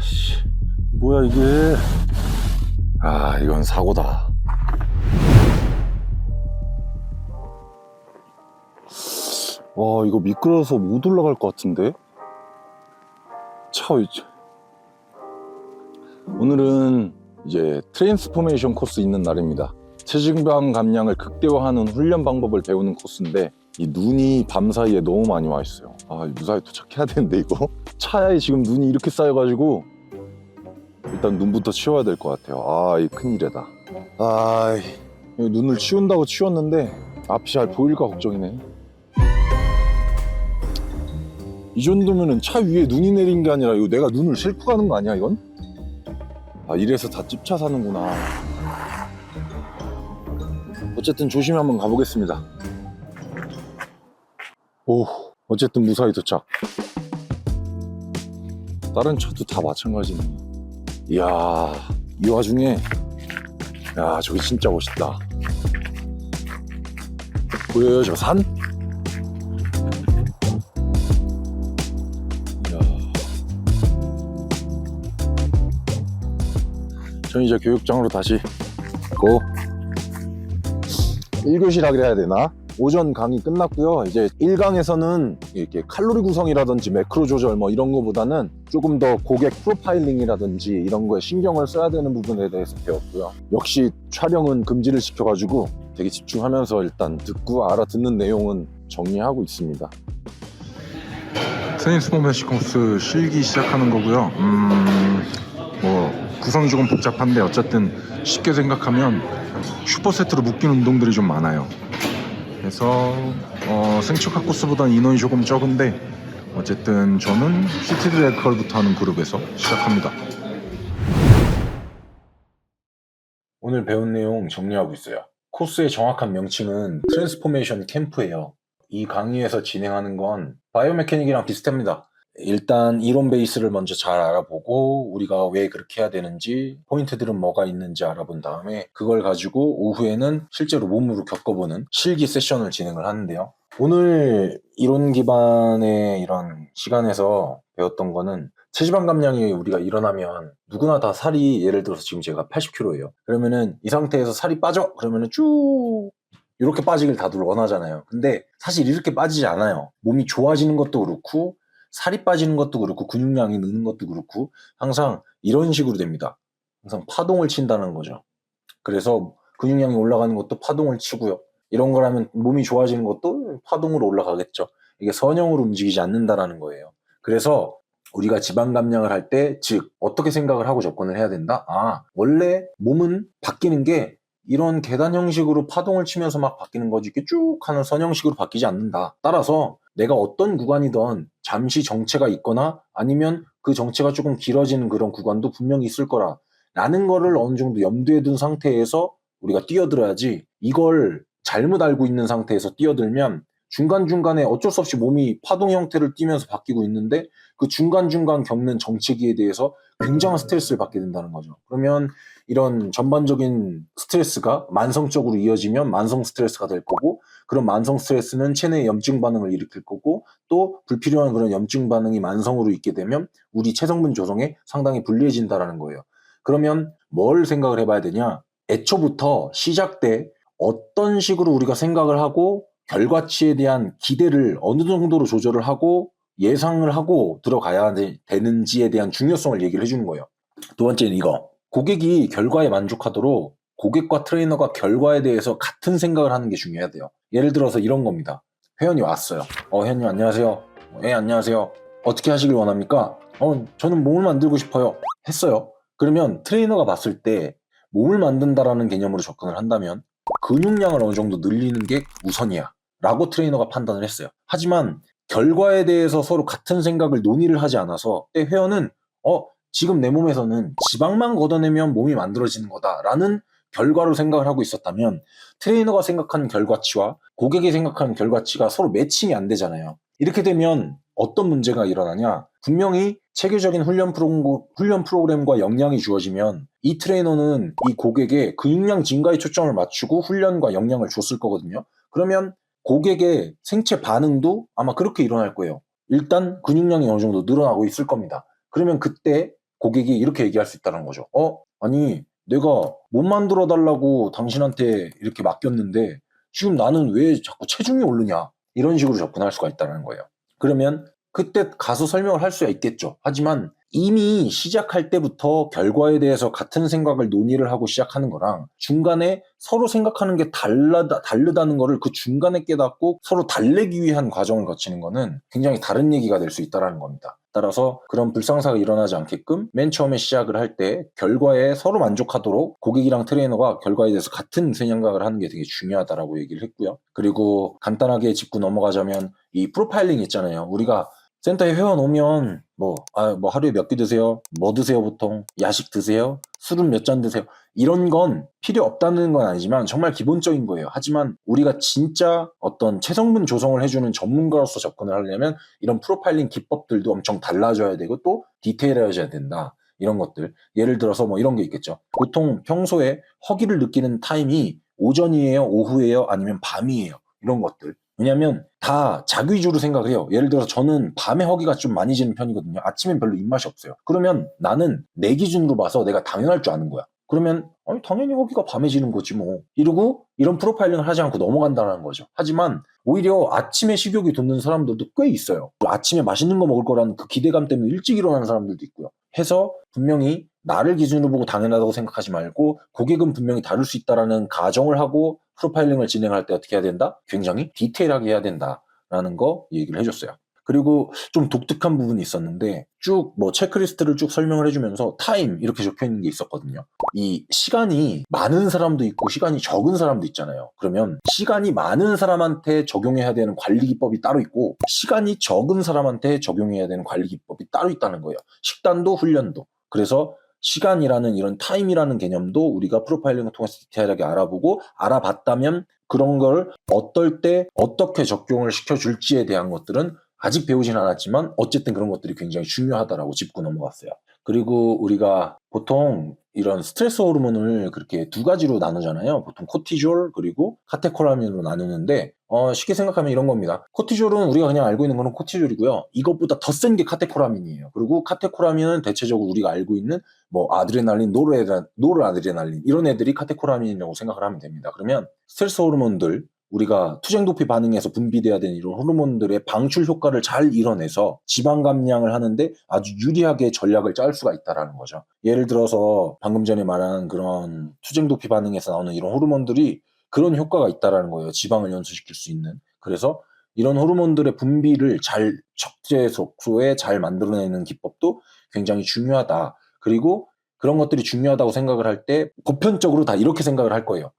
씨, 뭐야 이게? 아, 이건 사고다. 와, 이거 미끄러워서 못 올라갈 것 같은데? 오늘은 이제 트랜스포메이션 코스 있는 날입니다. 체지방 감량을 극대화하는 훈련 방법을 배우는 코스인데, 이 눈이 밤 사이에 너무 많이 와 있어요. 아, 무사히 도착해야 되는데 이거? 차에 지금 눈이 이렇게 쌓여가지고 일단 눈부터 치워야 될 것 같아요. 아, 이 큰일이다. 아, 눈을 치운다고 치웠는데 앞이 잘 보일까 걱정이네. 이 정도면은 차 위에 눈이 내린 게 아니라 이거 내가 눈을 싣고 가는 거 아니야 이건? 아, 이래서 다 찝차 사는구나. 어쨌든 조심히 한번 가보겠습니다. 오, 어쨌든 무사히 도착. 다른 차도 다 마찬가지네. 이야, 이 와중에 야, 저기 진짜 멋있다. 보여요, 저 산? 이야. 전 이제 교육장으로 다시 고 1교시 하기로 해야 되나? 오전 강의 끝났고요. 이제 1강에서는 이렇게 칼로리 구성이라든지 매크로 조절 뭐 이런 거보다는 조금 더 고객 프로파일링이라든지 이런 거에 신경을 써야 되는 부분에 대해서 배웠고요. 역시 촬영은 금지를 시켜가지고 되게 집중하면서 일단 듣고 알아듣는 내용은 정리하고 있습니다. 트랜스포메이션 코스 실기 시작하는 거고요. 뭐 구성이 조금 복잡한데 어쨌든 쉽게 생각하면 슈퍼세트로 묶인 운동들이 좀 많아요. 그래서 생축하 코스보다는 인원이 조금 적은데 어쨌든 저는 시티드 레컬부터 하는 그룹에서 시작합니다. 오늘 배운 내용 정리하고 있어요. 코스의 정확한 명칭은 트랜스포메이션 캠프예요. 이 강의에서 진행하는 건 바이오메카닉이랑 비슷합니다. 일단 이론 베이스를 먼저 잘 알아보고 우리가 왜 그렇게 해야 되는지 포인트들은 뭐가 있는지 알아본 다음에 그걸 가지고 오후에는 실제로 몸으로 겪어보는 실기 세션을 진행을 하는데요. 오늘 이론 기반의 이런 시간에서 배웠던 거는 체지방 감량이 우리가 일어나면 누구나 다 살이 예를 들어서 지금 제가 80kg예요. 그러면은 이 상태에서 살이 빠져? 그러면은 쭉 이렇게 빠지길 다들 원하잖아요. 근데 사실 이렇게 빠지지 않아요. 몸이 좋아지는 것도 그렇고 살이 빠지는 것도 그렇고 근육량이 느는 것도 그렇고 항상 이런 식으로 됩니다. 항상 파동을 친다는 거죠. 그래서 근육량이 올라가는 것도 파동을 치고요. 이런 거라면 몸이 좋아지는 것도 파동으로 올라가겠죠. 이게 선형으로 움직이지 않는다라는 거예요. 그래서 우리가 지방 감량을 할 때, 즉 어떻게 생각을 하고 접근을 해야 된다? 아, 원래 몸은 바뀌는 게 이런 계단 형식으로 파동을 치면서 막 바뀌는 거지 이렇게 쭉 하는 선형식으로 바뀌지 않는다. 따라서 내가 어떤 구간이든 잠시 정체가 있거나 아니면 그 정체가 조금 길어지는 그런 구간도 분명히 있을 거라 라는 거를 어느 정도 염두에 둔 상태에서 우리가 뛰어들어야지, 이걸 잘못 알고 있는 상태에서 뛰어들면 중간중간에 어쩔 수 없이 몸이 파동 형태를 띠면서 바뀌고 있는데 그 중간중간 겪는 정체기에 대해서 굉장한 스트레스를 받게 된다는 거죠. 그러면 이런 전반적인 스트레스가 만성적으로 이어지면 만성 스트레스가 될 거고, 그런 만성 스트레스는 체내에 염증 반응을 일으킬 거고, 또 불필요한 그런 염증 반응이 만성으로 있게 되면 우리 체성분 조성에 상당히 불리해진다라는 거예요. 그러면 뭘 생각을 해봐야 되냐? 애초부터 시작 때 어떤 식으로 우리가 생각을 하고 결과치에 대한 기대를 어느 정도로 조절을 하고 예상을 하고 들어가야 되는지에 대한 중요성을 얘기를 해주는 거예요. 두 번째는 이거. 고객이 결과에 만족하도록 고객과 트레이너가 결과에 대해서 같은 생각을 하는 게 중요해야 돼요. 예를 들어서 이런 겁니다. 회원이 왔어요. 회원님 안녕하세요. 안녕하세요. 어떻게 하시길 원합니까? 저는 몸을 만들고 싶어요. 했어요. 그러면 트레이너가 봤을 때 몸을 만든다라는 개념으로 접근을 한다면 근육량을 어느 정도 늘리는 게 우선이야 라고 트레이너가 판단을 했어요. 하지만 결과에 대해서 서로 같은 생각을 논의를 하지 않아서 회원은 지금 내 몸에서는 지방만 걷어내면 몸이 만들어지는 거다라는 결과로 생각을 하고 있었다면 트레이너가 생각하는 결과치와 고객이 생각하는 결과치가 서로 매칭이 안 되잖아요. 이렇게 되면 어떤 문제가 일어나냐? 분명히 체계적인 훈련 프로그램과 역량이 주어지면 이 트레이너는 이 고객의 근육량 증가에 초점을 맞추고 훈련과 역량을 줬을 거거든요. 그러면 고객의 생체 반응도 아마 그렇게 일어날 거예요. 일단 근육량이 어느 정도 늘어나고 있을 겁니다. 그러면 그때 고객이 이렇게 얘기할 수 있다는 거죠. 아니 내가 못 만들어 달라고 당신한테 이렇게 맡겼는데 지금 나는 왜 자꾸 체중이 오르냐, 이런 식으로 접근할 수가 있다는 거예요. 그러면 그때 가서 설명을 할 수야 있겠죠. 하지만 이미 시작할 때부터 결과에 대해서 같은 생각을 논의를 하고 시작하는 거랑 중간에 서로 생각하는 게 다르다는 거를 그 중간에 깨닫고 서로 달래기 위한 과정을 거치는 거는 굉장히 다른 얘기가 될 수 있다는 겁니다. 따라서 그런 불상사가 일어나지 않게끔 맨 처음에 시작을 할 때 결과에 서로 만족하도록 고객이랑 트레이너가 결과에 대해서 같은 생각을 하는 게 되게 중요하다라고 얘기를 했고요. 그리고 간단하게 짚고 넘어가자면 이 프로파일링 있잖아요. 우리가 센터에 회원 오면 뭐 하루에 몇 끼 드세요? 뭐 드세요 보통? 야식 드세요? 술은 몇 잔 드세요? 이런 건 필요 없다는 건 아니지만 정말 기본적인 거예요. 하지만 우리가 진짜 어떤 체성분 조성을 해주는 전문가로서 접근을 하려면 이런 프로파일링 기법들도 엄청 달라져야 되고 또 디테일해져야 된다. 이런 것들. 예를 들어서 뭐 이런 게 있겠죠. 보통 평소에 허기를 느끼는 타임이 오전이에요? 오후예요? 아니면 밤이에요? 이런 것들. 왜냐면 다 자기 위주로 생각을 해요. 예를 들어서 저는 밤에 허기가 좀 많이 지는 편이거든요. 아침엔 별로 입맛이 없어요. 그러면 나는 내 기준으로 봐서 내가 당연할 줄 아는 거야. 그러면 당연히 허기가 밤에 지는 거지 뭐. 이러고 이런 프로파일링을 하지 않고 넘어간다는 거죠. 하지만 오히려 아침에 식욕이 돋는 사람들도 꽤 있어요. 아침에 맛있는 거 먹을 거라는 그 기대감 때문에 일찍 일어나는 사람들도 있고요. 해서 분명히 나를 기준으로 보고 당연하다고 생각하지 말고 고객은 분명히 다를 수 있다라는 가정을 하고 프로파일링을 진행할 때 어떻게 해야 된다? 굉장히 디테일하게 해야 된다라는 거 얘기를 해줬어요. 그리고 좀 독특한 부분이 있었는데 쭉 뭐 체크리스트를 쭉 설명을 해주면서 타임 이렇게 적혀있는 게 있었거든요. 이 시간이 많은 사람도 있고 시간이 적은 사람도 있잖아요. 그러면 시간이 많은 사람한테 적용해야 되는 관리 기법이 따로 있고 시간이 적은 사람한테 적용해야 되는 관리 기법이 따로 있다는 거예요. 식단도 훈련도. 그래서 시간이라는 이런 타임이라는 개념도 우리가 프로파일링을 통해서 디테일하게 알아보고 알아봤다면 그런 걸 어떨 때 어떻게 적용을 시켜줄지에 대한 것들은 아직 배우진 않았지만 어쨌든 그런 것들이 굉장히 중요하다라고 짚고 넘어갔어요. 그리고 우리가 보통 이런 스트레스 호르몬을 그렇게 두 가지로 나누잖아요. 보통 코티졸 그리고 카테콜라민으로 나누는데 쉽게 생각하면 이런 겁니다. 코티졸은 우리가 그냥 알고 있는 거는 코티졸이고요. 이것보다 더 센 게 카테콜라민이에요. 그리고 카테콜라민은 대체적으로 우리가 알고 있는 뭐 아드레날린, 노르아드레날린 이런 애들이 카테콜라민이라고 생각을 하면 됩니다. 그러면 스트레스 호르몬들 우리가 투쟁도피 반응에서 분비돼야 되는 이런 호르몬들의 방출 효과를 잘 이뤄내서 지방 감량을 하는데 아주 유리하게 전략을 짤 수가 있다라는 거죠. 예를 들어서 방금 전에 말한 그런 투쟁도피 반응에서 나오는 이런 호르몬들이 그런 효과가 있다라는 거예요. 지방을 연소시킬 수 있는. 그래서 이런 호르몬들의 분비를 잘 적재 속도에 잘 만들어내는 기법도 굉장히 중요하다. 그리고 그런 것들이 중요하다고 생각을 할 때 보편적으로 다 이렇게 생각을 할 거예요.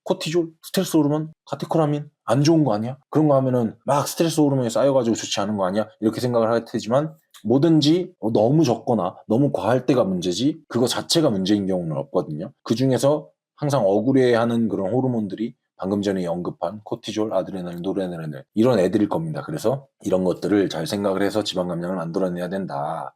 코티졸, 스트레스 호르몬, 카테콜라민 안 좋은 거 아니야? 그런 거 하면은 막 스트레스 호르몬이 쌓여가지고 좋지 않은 거 아니야? 이렇게 생각을 할 테지만 뭐든지 너무 적거나 너무 과할 때가 문제지 그거 자체가 문제인 경우는 없거든요. 그 중에서 항상 억울해하는 그런 호르몬들이 방금 전에 언급한 코티졸, 아드레날린, 노르아드레날린 이런 애들일 겁니다. 그래서 이런 것들을 잘 생각을 해서 지방 감량을 만들어내야 된다.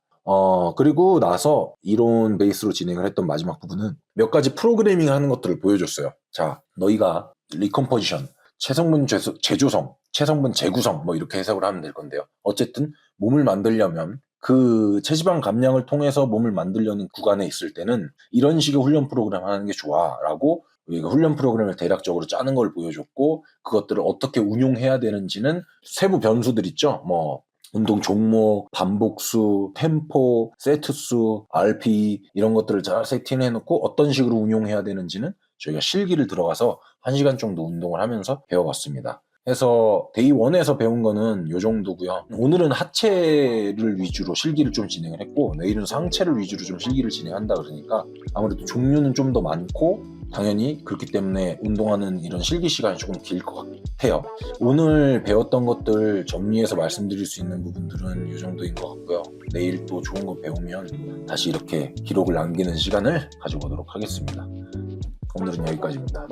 그리고 나서 이론 베이스로 진행을 했던 마지막 부분은 몇 가지 프로그래밍 하는 것들을 보여줬어요. 자, 너희가 리컴포지션, 체성분 재조성, 체성분 재구성 뭐 이렇게 해석을 하면 될 건데요. 어쨌든 몸을 만들려면 그 체지방 감량을 통해서 몸을 만들려는 구간에 있을 때는 이런 식의 훈련 프로그램 하는 게 좋아라고 우리가 훈련 프로그램을 대략적으로 짜는 걸 보여줬고 그것들을 어떻게 운용해야 되는지는 세부 변수들 있죠. 뭐 운동 종목, 반복수, 템포, 세트수, RP 이런 것들을 잘 세팅해놓고 어떤 식으로 운용해야 되는지는 저희가 실기를 들어가서 1시간 정도 운동을 하면서 배워봤습니다. 그래서 데이 1에서 배운 거는 이 정도고요. 오늘은 하체를 위주로 실기를 좀 진행을 했고 내일은 상체를 위주로 좀 실기를 진행한다 그러니까 아무래도 종류는 좀 더 많고 당연히 그렇기 때문에 운동하는 이런 실기 시간이 조금 길 것 같아요. 오늘 배웠던 것들 정리해서 말씀드릴 수 있는 부분들은 이 정도인 것 같고요. 내일 또 좋은 거 배우면 다시 이렇게 기록을 남기는 시간을 가져보도록 하겠습니다. 오늘은 여기까지입니다.